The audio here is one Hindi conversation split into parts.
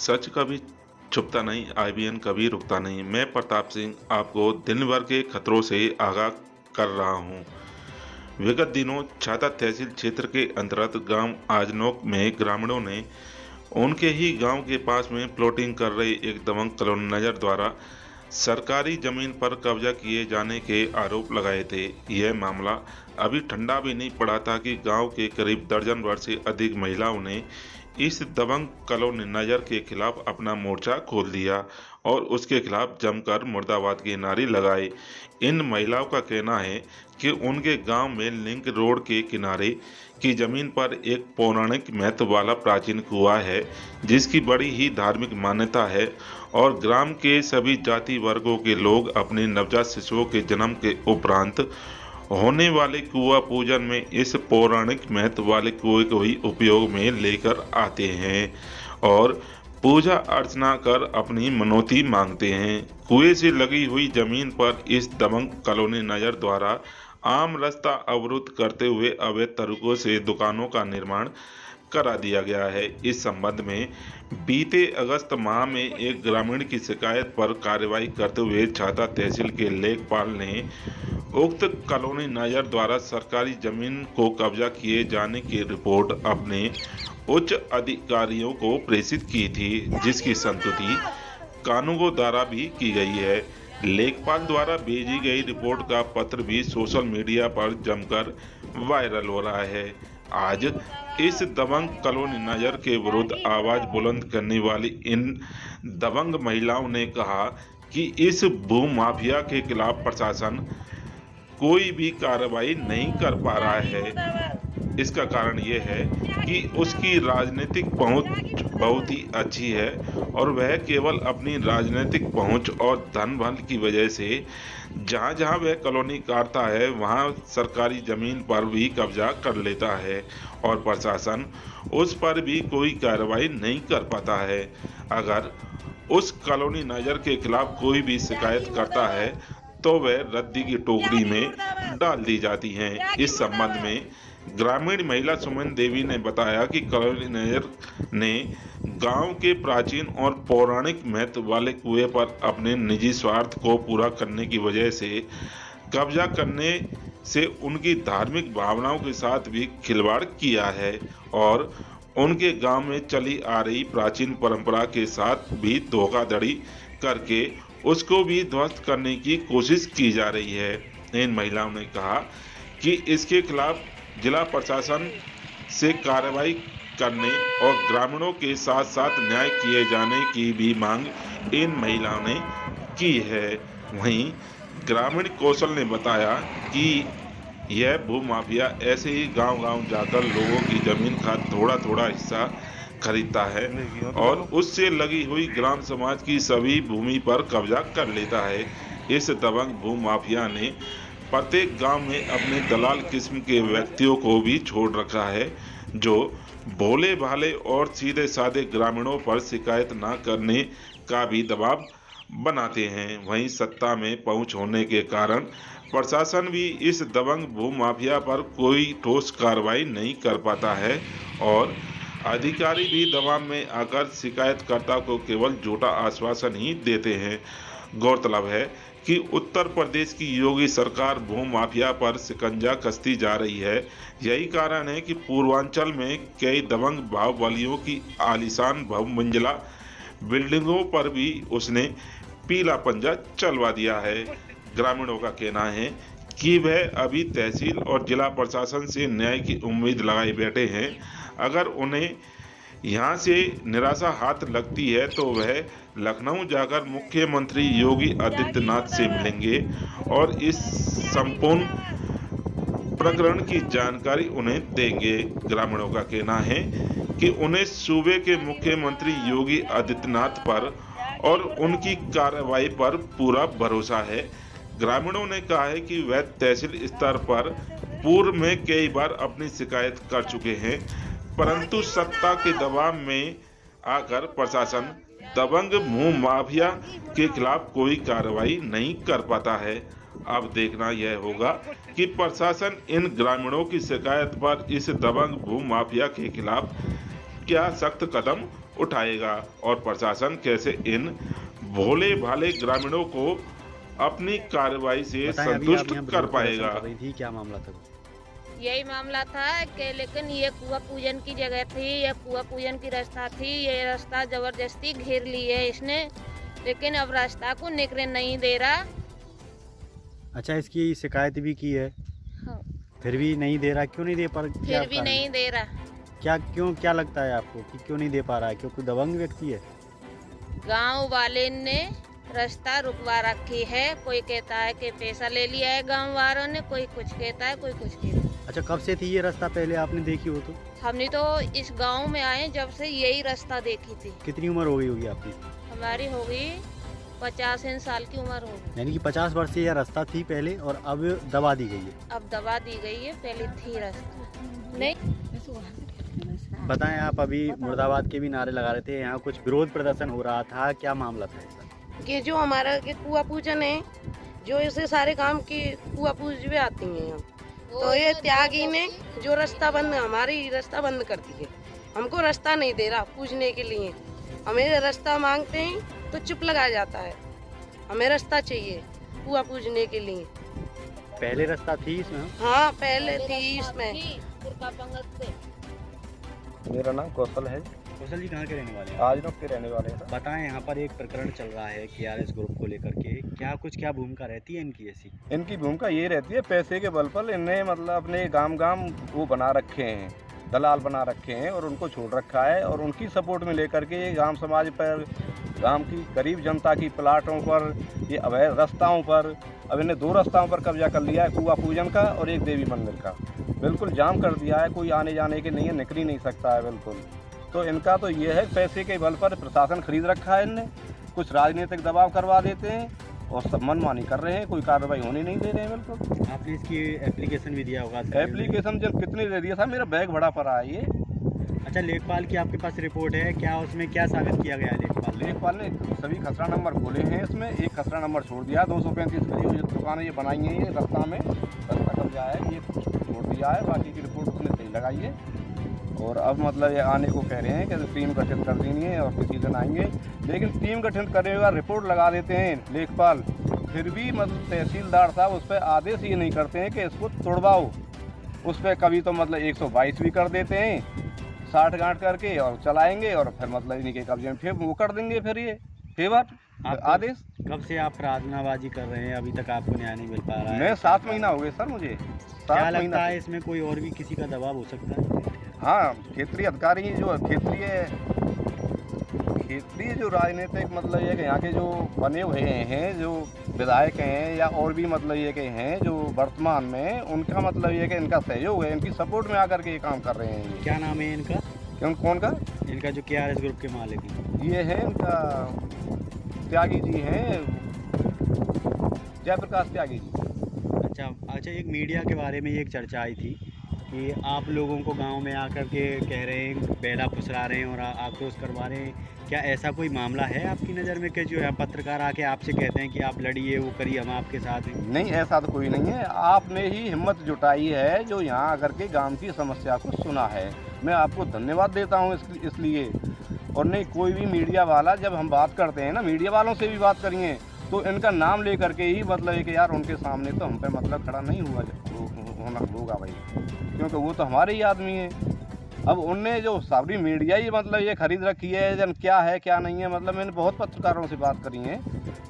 सच कभी छुपता नहीं, आईबीएन कभी रुकता नहीं। मैं प्रताप सिंह आपको दिन भर के खतरों से आगाह कर रहा हूं। विगत दिनों छाता तहसील क्षेत्र के अंतर्गत गांव आजनोक में ग्रामीणों ने उनके ही गांव के पास में प्लॉटिंग कर रहे एक दबंग कॉलोनाइजर द्वारा सरकारी जमीन पर कब्जा किए जाने के आरोप लगाए थे। यह मामला अभी ठंडा भी नहीं पड़ा था कि गांव के करीब दर्जन भर से अधिक महिलाओं ने इस दबंग कॉलोनाइजर के खिलाफ अपना मोर्चा खोल दिया और उसके खिलाफ जमकर मुर्दाबाद के नारे लगाए। इन महिलाओं का कहना है कि उनके गांव में लिंक रोड के किनारे की जमीन पर एक पौराणिक महत्व वाला प्राचीन कुआं है, जिसकी बड़ी ही धार्मिक मान्यता है और ग्राम के सभी जाति वर्गों के लोग अपने नवजात शिशुओं के जन्म के उपरांत होने वाले कुआं पूजन में इस पौराणिक महत्व वाले कुएं को ही उपयोग में लेकर आते हैं और पूजा अर्चना कर अपनी मनौती मांगते हैं। कुएं से लगी हुई जमीन पर इस दबंग कॉलोनाइजर द्वारा आम रास्ता अवरुद्ध करते हुए अवैध तरीकों से दुकानों का निर्माण करा दिया गया है। इस संबंध में बीते अगस्त माह में एक ग्रामीण की शिकायत पर कार्रवाई करते हुए छाता तहसील के लेखपाल ने उक्त कॉलोनाइजर द्वारा सरकारी जमीन को कब्जा किए जाने की रिपोर्ट अपने उच्च अधिकारियों को प्रेषित की थी, जिसकी संस्तुति कानूनगो द्वारा भी की गई है। लेखपाल द्वारा भेजी गई रिपोर्ट का पत्र भी सोशल मीडिया पर जमकर वायरल हो रहा है। आज इस दबंग कॉलोनाइजर के विरुद्ध आवाज बुलंद करने वाली इन दबंग महिलाओं ने कहा कि इस भूमाफिया के खिलाफ प्रशासन कोई भी कार्रवाई नहीं कर पा रहा है। इसका कारण ये है कि उसकी राजनीतिक पहुंच बहुत ही अच्छी है और वह केवल अपनी राजनीतिक पहुंच और धन बल की वजह से जहां जहां वह कॉलोनी काटता है वहां सरकारी जमीन पर भी कब्जा कर लेता है और प्रशासन उस पर भी कोई कार्रवाई नहीं कर पाता है। अगर उस कॉलोनाइजर के खिलाफ कोई भी शिकायत करता है तो वह रद्दी की टोकरी में डाल दी जाती हैं। इस संबंध में ग्रामीण महिला सुमन देवी ने बताया कि कॉलोनाइजर ने गांव के प्राचीन और पौराणिक महत्व वाले कुएं पर अपने निजी स्वार्थ को पूरा करने की वजह से कब्जा करने से उनकी धार्मिक भावनाओं के साथ भी खिलवाड़ किया है और उनके गांव में चली आ रही प्राचीन परंपरा के साथ भी धोखाधड़ी करके उसको भी ध्वस्त करने की कोशिश की जा रही है। इन महिलाओं ने कहा कि इसके खिलाफ जिला प्रशासन से कार्रवाई करने और ग्रामीणों के साथ साथ न्याय किए जाने की भी मांग इन महिलाओं ने की है। वहीं ग्रामीण कौशल ने बताया कि यह भूमाफिया ऐसे ही गांव-गांव जाकर लोगों की जमीन का थोड़ा-थोड़ा हिस्सा खरीदता है और उससे लगी हुई ग्राम समाज की सभी भूमि पर कब्जा कर लेता है। इस दबंग भूमाफिया ने प्रत्येक गांव में अपने दलाल किस्म के व्यक्तियों को भी छोड़ रखा है, जो भोले भाले और सीधे साधे ग्रामीणों पर शिकायत न करने का भी दबाव बनाते हैं। वहीं सत्ता में पहुंच होने के कारण प्रशासन भी इस दबंग भूमाफिया पर कोई ठोस कार्रवाई नहीं कर पाता है और अधिकारी भी दबाव में आकर शिकायतकर्ता को केवल झूठा आश्वासन ही देते हैं। गौरतलब है कि उत्तर प्रदेश की योगी सरकार भूमाफिया पर शिकंजा कसती जा रही है। यही कारण है कि पूर्वांचल में कई दबंग बाहुबलियों की आलीशान बहुमंजिला बिल्डिंगों पर भी उसने पीला पंजा चलवा दिया है। ग्रामीणों का कहना है कि वह अभी तहसील और जिला प्रशासन से न्याय की उम्मीद लगाए बैठे हैं। अगर उन्हें यहाँ से निराशा हाथ लगती है तो वह लखनऊ जाकर मुख्यमंत्री योगी आदित्यनाथ से मिलेंगे और इस संपूर्ण प्रकरण की जानकारी उन्हें देंगे। ग्रामीणों का कहना है कि उन्हें सूबे के मुख्यमंत्री योगी आदित्यनाथ पर और उनकी कार्रवाई पर पूरा भरोसा है। ग्रामीणों ने कहा है कि वह तहसील स्तर पर पूर्व में कई बार अपनी शिकायत कर चुके हैं, परंतु सत्ता के दबाव में आकर प्रशासन दबंग भूमाफिया के खिलाफ कोई कार्रवाई नहीं कर पाता है। अब देखना यह होगा कि प्रशासन इन ग्रामीणों की शिकायत पर इस दबंग भूमाफिया के खिलाफ क्या सख्त कदम उठाएगा और प्रशासन कैसे इन भोले भाले ग्रामीणों को अपनी कार्रवाई से बताएं, अभी आप संतुष्ट यहाँ कर विरोध प्रदर्शन पाएगा। कर रही थी, क्या मामला था वो? यही मामला था कि लेकिन ये कुआं पूजन की जगह थी, ये कुआं पूजन की रास्ता थी, ये रास्ता जबरदस्ती घेर ली है इसने, लेकिन अब रास्ता को निकलने नहीं दे रहा। अच्छा, इसकी शिकायत भी की है, हाँ, फिर भी नहीं दे रहा, क्यों नहीं दे पा रहा? क्या फिर भी कारण है? नहीं दे रहा। क्या लगता है आपको कि क्यों नहीं दे पा रहा है? क्यों कोई दबंग व्यक्ति है? गांव वाले ने रास्ता रुकवा रखी है, कोई कहता है कि पैसा ले लिया है गांव वालों ने, कोई कुछ कहता है, कोई कुछ कहता है। अच्छा, कब से थी ये रास्ता, पहले आपने देखी हो तो? हमने तो इस गांव में आए जब से यही रास्ता देखी थी। कितनी उम्र हो गई होगी आपकी? हमारी हो गई 50 साल की उम्र हो गई। यानी कि 50 वर्ष से यह रास्ता थी पहले और अब दबा दी गई है। अब दबा दी गई है, पहले थी रास्ता नहीं। बताएं, आप अभी मुर्दाबाद के भी नारे लगा रहे थे, यहाँ कुछ विरोध प्रदर्शन हो रहा था, क्या मामला था ऐसा? कि जो हमारा के कुआं पूजन है, जो इसे सारे काम की कुआं पूजवे आती हैं हम, तो ये त्यागी ने जो रास्ता बंद, हमारी रास्ता बंद कर दी है। हमको रास्ता नहीं दे रहा पूजने के लिए। हमें रास्ता मांगते हैं तो चुप लगा जाता है। हमें रास्ता चाहिए कुआं पूजने के लिए। पहले रास्ता थी इसमें? हाँ, पहले थी इसमें। मेरा नाम कौशल है। कौशल जी कहाँ के रहने वाले हैं? आजनों के रहने वाले हैं। बताएं, यहाँ पर एक प्रकरण चल रहा है KRS ग्रुप को लेकर के, क्या भूमिका रहती है इनकी ऐसी? इनकी भूमिका ये रहती है, पैसे के बल पर इन्हें मतलब अपने गांव वो बना रखे हैं, दलाल बना रखे हैं और उनको छोड़ रखा है और उनकी सपोर्ट में लेकर के ये गांव समाज पर, गांव की गरीब जनता की प्लाटों पर, ये अवैध रास्ताओं पर, अब इन्हें 2 रास्ताओं पर कब्जा कर लिया है, कुआं पूजन का और एक देवी मंदिर का। बिल्कुल जाम कर दिया है, कोई आने जाने के नहीं है, निकल ही नहीं सकता है बिल्कुल। तो इनका तो ये है, पैसे के बल पर प्रशासन खरीद रखा है इनने, कुछ राजनीतिक दबाव करवा देते हैं और सब मनमानी कर रहे हैं, कोई कार्रवाई होने नहीं दे रहे हैं बिल्कुल। आपने इसकी एप्लीकेशन भी दिया होगा? एप्लीकेशन जब कितनी दे दिया था, मेरा बैग भरा पड़ा है ये। अच्छा, लेखपाल की आपके पास रिपोर्ट है, क्या उसमें क्या साबित किया गया है लेखपाल ने? सभी खसरा नंबर बोले हैं इसमें, एक खसरा नंबर छोड़ दिया। 235 करीब जो दुकानें ये बनाई हैं, ये रास्ता में रास्ता कब्जा है, ये छोड़ दिया है, बाकी की रिपोर्ट उसने सही लगाई है। और अब मतलब ये आने को कह रहे हैं कि टीम गठित कर देनी है और किसी दिन आएंगे, लेकिन टीम गठित करने के बाद रिपोर्ट लगा देते हैं लेखपाल, फिर भी मतलब तहसीलदार साहब उस पर आदेश ये नहीं करते हैं कि इसको तोड़वाओ। उस पर कभी तो मतलब 122 भी कर देते हैं, 60 गांठ करके और चलाएंगे और फिर मतलब इन्हीं के कब्जे में फिर वो कर देंगे, फिर ये फेवर आदेश। कब से आप प्रार्थनाबाजी कर रहे हैं, अभी तक आपको न्याय नहीं मिल पा रहा है? मैं 7 महीना हो गए सर मुझे। क्या लगता है इसमें कोई और भी किसी का दबाव हो सकता है? हाँ, क्षेत्रीय अधिकारी जो क्षेत्रीय जो राजनीतिक मतलब ये कि यहाँ के जो बने हुए हैं, जो विधायक हैं या और भी मतलब ये के हैं जो वर्तमान में, उनका मतलब ये कि इनका सहयोग है, इनकी सपोर्ट में आकर के ये काम कर रहे हैं। क्या नाम है इनका? कौन का? इनका जो KRS ग्रुप के मालिक हैं। ये है इनका त्यागी जी हैं, जयप्रकाश त्यागी जी। अच्छा, एक मीडिया के बारे में एक चर्चा आई थी कि आप लोगों को गांव में आकर के कह रहे हैं, बेला फुसरा रहे हैं और आक्रोश करवा रहे हैं, क्या ऐसा कोई मामला है आपकी नज़र में कि जो है पत्रकार आके आपसे कहते हैं कि आप लड़िए, वो करिए, हम आपके साथ हैं? नहीं, ऐसा तो कोई नहीं है। आपने ही हिम्मत जुटाई है जो यहाँ आकर के गांव की समस्या को सुना है, मैं आपको धन्यवाद देता हूँ इसलिए। और नहीं, कोई भी मीडिया वाला जब हम बात करते हैं ना, मीडिया वालों से भी बात करिए तो इनका नाम लेकर के ही मतलब है कि यार उनके सामने तो हम पे मतलब खड़ा नहीं होना होगा भाई, क्योंकि वो तो हमारे ही आदमी हैं। अब उनने जो सारी मीडिया ही मतलब ये खरीद रखी है, जन क्या है क्या नहीं है, मतलब मैंने बहुत पत्रकारों से बात करी है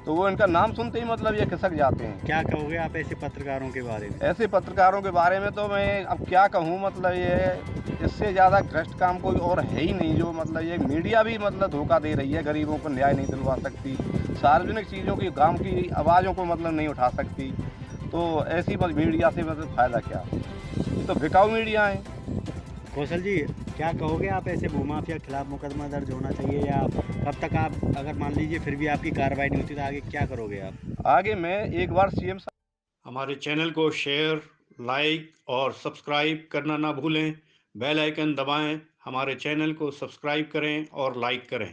तो वो इनका नाम सुनते ही मतलब ये खिसक जाते हैं। क्या कहोगे आप ऐसे पत्रकारों के बारे में? ऐसे पत्रकारों के बारे में तो मैं अब क्या कहूँ, मतलब ये इससे ज़्यादा भ्रष्ट काम कोई और है ही नहीं। जो मतलब ये मीडिया भी मतलब धोखा दे रही है, गरीबों को न्याय नहीं दिलवा सकती, सार्वजनिक चीज़ों की, गांव की आवाज़ों को मतलब नहीं उठा सकती, तो ऐसी मीडिया से मतलब फ़ायदा क्या? ये तो बिकाऊ मीडिया है। कौशल जी, क्या कहोगे आप, ऐसे भूमाफिया के खिलाफ मुकदमा दर्ज होना चाहिए या कब तक आप, अगर मान लीजिए फिर भी आपकी कार्रवाई नहीं होती तो आगे क्या करोगे आप? आगे मैं एक बार CM हमारे चैनल को शेयर, लाइक और सब्सक्राइब करना ना भूलें। बेल आइकन दबाएं, हमारे चैनल को सब्सक्राइब करें और लाइक करें।